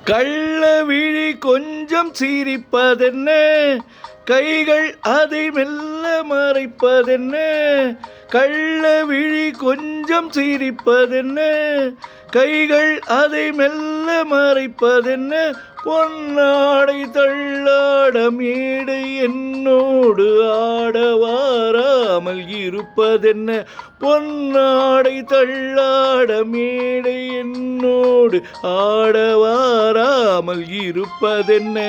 கள்ளவிழி கொஞ்சம் சிரிப்பதென்ன, கைகள் அதை மெல்ல மறைப்பதென்ன. கள்ளவிழி கொஞ்சம் சிரிப்பதென்ன, கைகள் அதை மெல்ல மறைப்பதென்ன. பொன்னாடை தள்ளாட மேடை என்னோடு ஆட வாராமல் இருப்பதென்ன. பொன்னாடை தள்ளாட மேடை என்னோடு ஆட வாராமல் இருப்பதென்ன.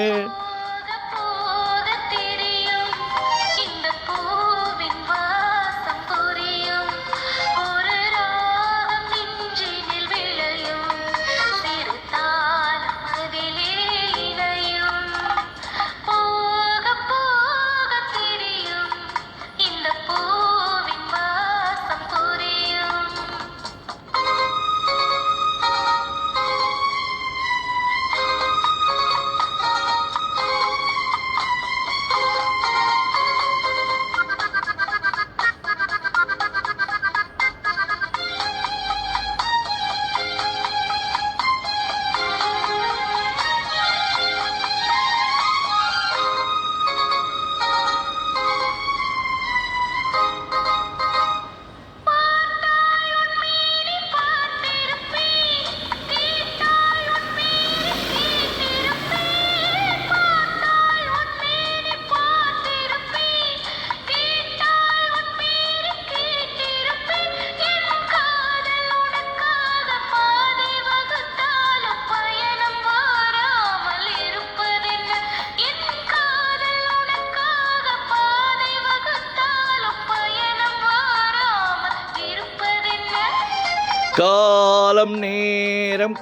காலம் நேரம்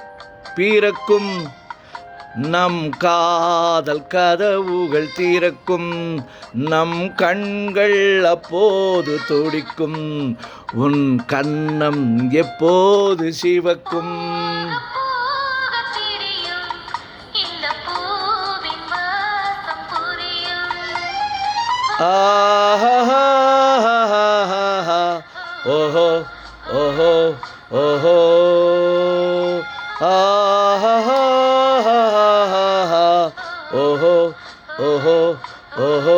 பிறக்கும், நம் காதல் கதவுகள் திறக்கும். நம் கண்கள் அப்போது துடிக்கும், உன் கன்னம் எப்போது சிவக்கும். ஆஹா ஓஹோ ஓஹோ ஓஹோ ஆஹா ஓஹோ ஓஹோ ஓஹோ.